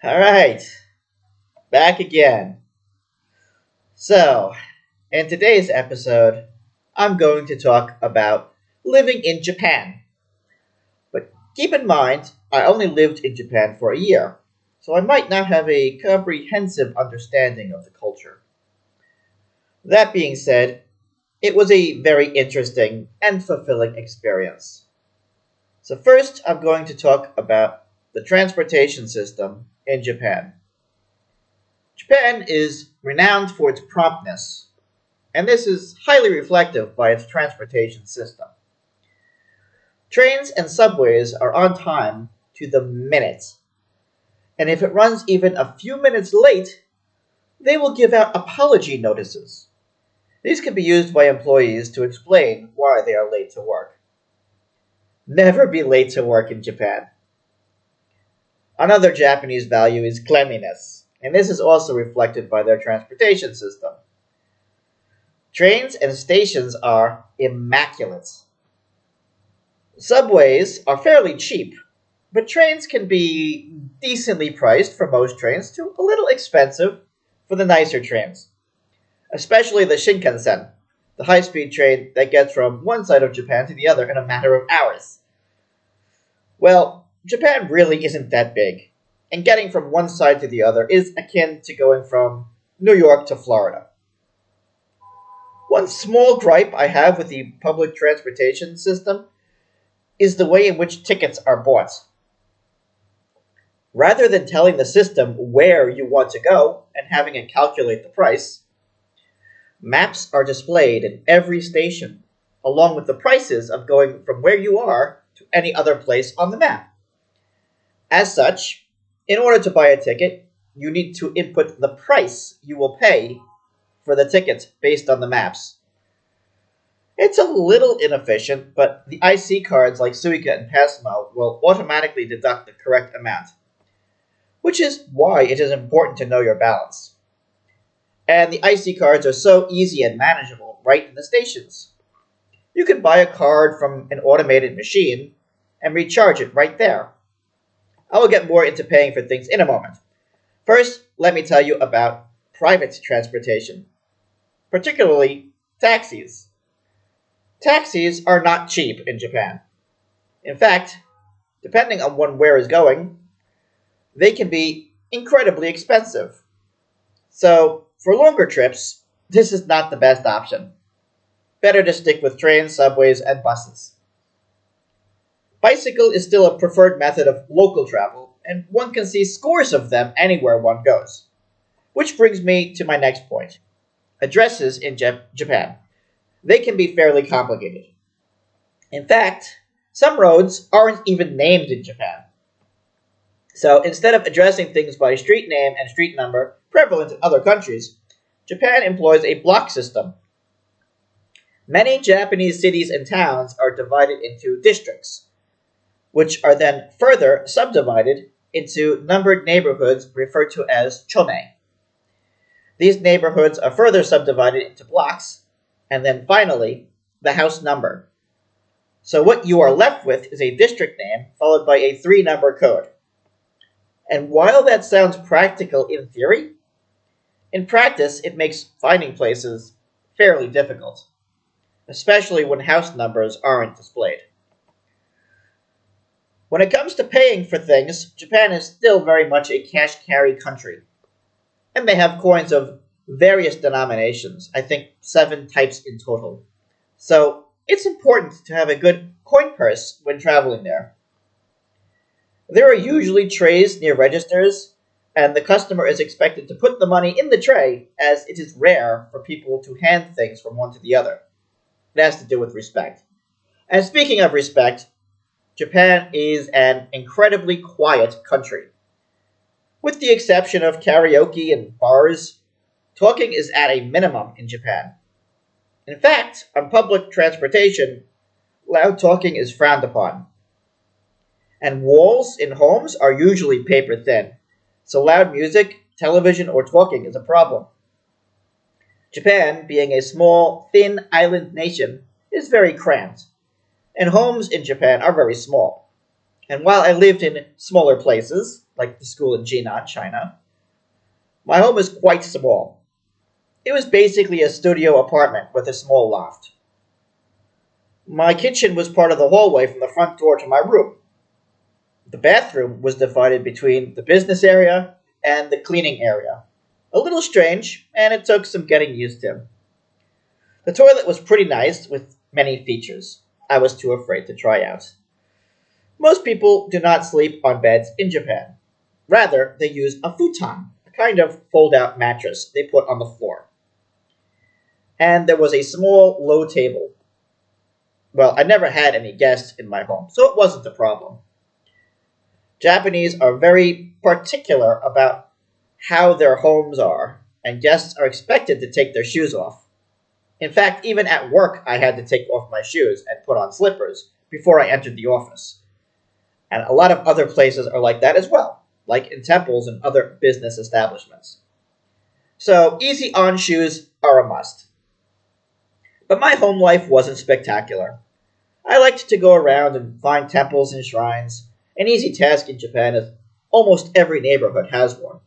All right, back again. So, in today's episode, I'm going to talk about living in Japan. But keep in mind, I only lived in Japan for a year, so I might not have a comprehensive understanding of the culture. That being said, it was a very interesting and fulfilling experience. So, first, I'm going to talk about the transportation system in Japan. Japan is renowned for its promptness, and this is highly reflective by its transportation system. Trains and subways are on time to the minute, and if it runs even a few minutes late, they will give out apology notices. These can be used by employees to explain why they are late to work. Never be late to work in Japan. Another Japanese value is cleanliness, and this is also reflected by their transportation system. Trains and stations are immaculate. Subways are fairly cheap, but trains can be decently priced for most trains to a little expensive for the nicer trains, especially the Shinkansen, the high speed train that gets from one side of Japan to the other in a matter of hours. Well, Japan really isn't that big, and getting from one side to the other is akin to going from New York to Florida. One small gripe I have with the public transportation system is the way in which tickets are bought. Rather than telling the system where you want to go and having it calculate the price, maps are displayed in every station, along with the prices of going from where you are to any other place on the map. As such, in order to buy a ticket, you need to input the price you will pay for the ticket based on the maps. It's a little inefficient, but the IC cards like Suica and Passmo will automatically deduct the correct amount, which is why it is important to know your balance. And the IC cards are so easy and manageable right in the stations. You can buy a card from an automated machine and recharge it right there. I will get more into paying for things in a moment. First, let me tell you about private transportation, particularly taxis. Taxis are not cheap in Japan. In fact, depending on where is going, they can be incredibly expensive. So, for longer trips, this is not the best option. Better to stick with trains, subways, and buses. Bicycle is still a preferred method of local travel, and one can see scores of them anywhere one goes. Which brings me to my next point. Addresses in Japan. They can be fairly complicated. In fact, some roads aren't even named in Japan. So instead of addressing things by street name and street number, prevalent in other countries, Japan employs a block system. Many Japanese cities and towns are divided into districts, which are then further subdivided into numbered neighborhoods referred to as chone. These neighborhoods are further subdivided into blocks, and then finally, the house number. So what you are left with is a district name followed by a three-number code. And while that sounds practical in theory, in practice it makes finding places fairly difficult, especially when house numbers aren't displayed. When it comes to paying for things, Japan is still very much a cash carry country. And they have coins of various denominations, I think 7 types in total. So it's important to have a good coin purse when traveling there. There are usually trays near registers, and the customer is expected to put the money in the tray, as it is rare for people to hand things from one to the other. It has to do with respect. And speaking of respect, Japan is an incredibly quiet country. With the exception of karaoke and bars, talking is at a minimum in Japan. In fact, on public transportation, loud talking is frowned upon. And walls in homes are usually paper thin, so loud music, television, or talking is a problem. Japan, being a small, thin island nation, is very cramped, and homes in Japan are very small. And while I lived in smaller places, like the school in Jinan, China. My home is quite small. It was basically a studio apartment with a small loft. My kitchen was part of the hallway from the front door to my room. The bathroom was divided between the business area and the cleaning area. A little strange, and it took some getting used to. The toilet was pretty nice with many features I was too afraid to try out. Most people do not sleep on beds in Japan. Rather, they use a futon, a kind of fold-out mattress they put on the floor. And there was a small, low table. Well, I never had any guests in my home, so it wasn't a problem. Japanese are very particular about how their homes are, and guests are expected to take their shoes off. In fact, even at work, I had to take off my shoes and put on slippers before I entered the office. And a lot of other places are like that as well, like in temples and other business establishments. So, easy on shoes are a must. But my home life wasn't spectacular. I liked to go around and find temples and shrines. An easy task in Japan is almost every neighborhood has one.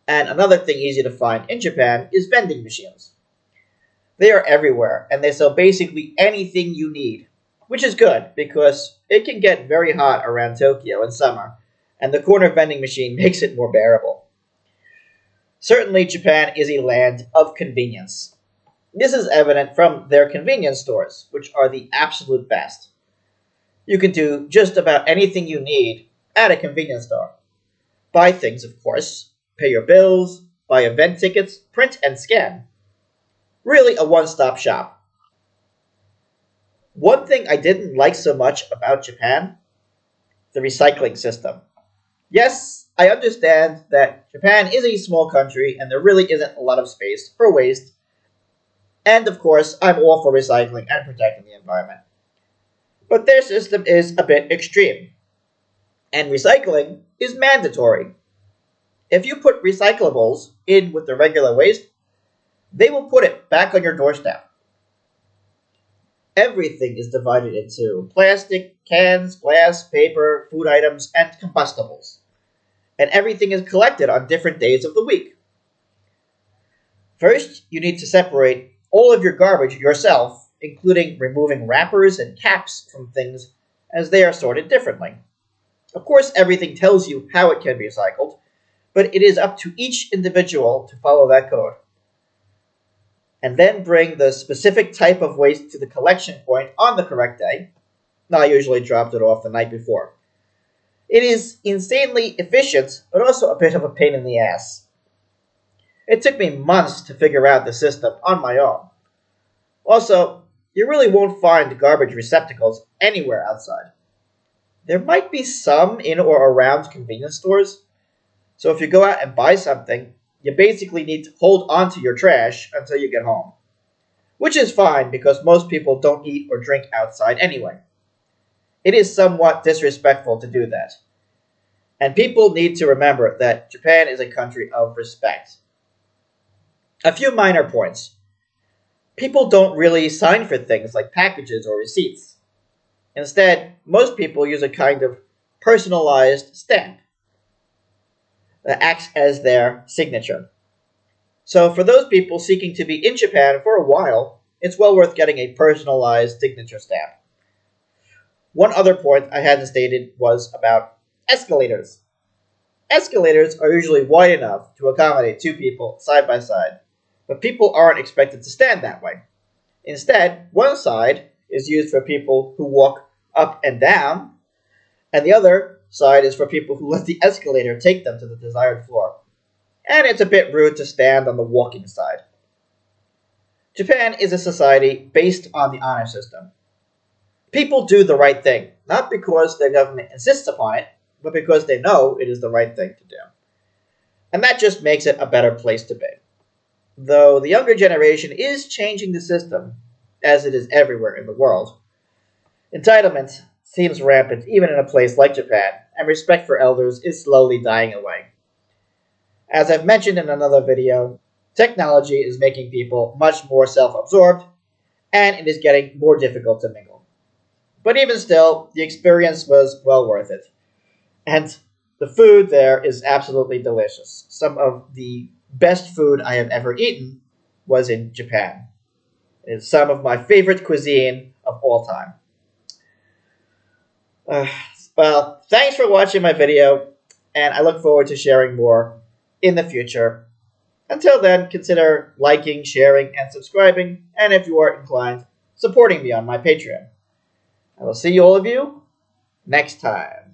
And another thing easy to find in Japan is vending machines. They are everywhere, and they sell basically anything you need, which is good because it can get very hot around Tokyo in summer, and the corner vending machine makes it more bearable. Certainly, Japan is a land of convenience. This is evident from their convenience stores, which are the absolute best. You can do just about anything you need at a convenience store. Buy things, of course, pay your bills, buy event tickets, print and scan. Really a one-stop shop. One thing I didn't like so much about Japan, the recycling system. Yes, I understand that Japan is a small country and there really isn't a lot of space for waste. And of course, I'm all for recycling and protecting the environment. But their system is a bit extreme. And recycling is mandatory. If you put recyclables in with the regular waste, they will put it back on your doorstep. Everything is divided into plastic, cans, glass, paper, food items, and combustibles. And everything is collected on different days of the week. First, you need to separate all of your garbage yourself, including removing wrappers and caps from things as they are sorted differently. Of course, everything tells you how it can be recycled, but it is up to each individual to follow that code. And then bring the specific type of waste to the collection point on the correct day. I usually dropped it off the night before. It is insanely efficient, but also a bit of a pain in the ass. It took me months to figure out the system on my own. Also, you really won't find garbage receptacles anywhere outside. There might be some in or around convenience stores, so if you go out and buy something, you basically need to hold on to your trash until you get home. Which is fine because most people don't eat or drink outside anyway. It is somewhat disrespectful to do that. And people need to remember that Japan is a country of respect. A few minor points. People don't really sign for things like packages or receipts. Instead, most people use a kind of personalized stamp that acts as their signature. So for those people seeking to be in Japan for a while, it's well worth getting a personalized signature stamp. One other point I hadn't stated was about escalators. Escalators are usually wide enough to accommodate two people side by side, but people aren't expected to stand that way. Instead, one side is used for people who walk up and down, and the other side is for people who let the escalator take them to the desired floor. And it's a bit rude to stand on the walking side. Japan is a society based on the honor system. People do the right thing, not because their government insists upon it, but because they know it is the right thing to do. And that just makes it a better place to be. Though the younger generation is changing the system, as it is everywhere in the world. Entitlement seems rampant even in a place like Japan, and respect for elders is slowly dying away. As I've mentioned in another video, technology is making people much more self-absorbed, and it is getting more difficult to mingle. But even still, the experience was well worth it. And The food there is absolutely delicious. Some of the best food I have ever eaten was in Japan. It's some of my favorite cuisine of all time. Uh, well, thanks for watching my video, and I look forward to sharing more in the future. Until then, consider liking, sharing, and subscribing, and if you are inclined, supporting me on my Patreon. I will see all of you next time.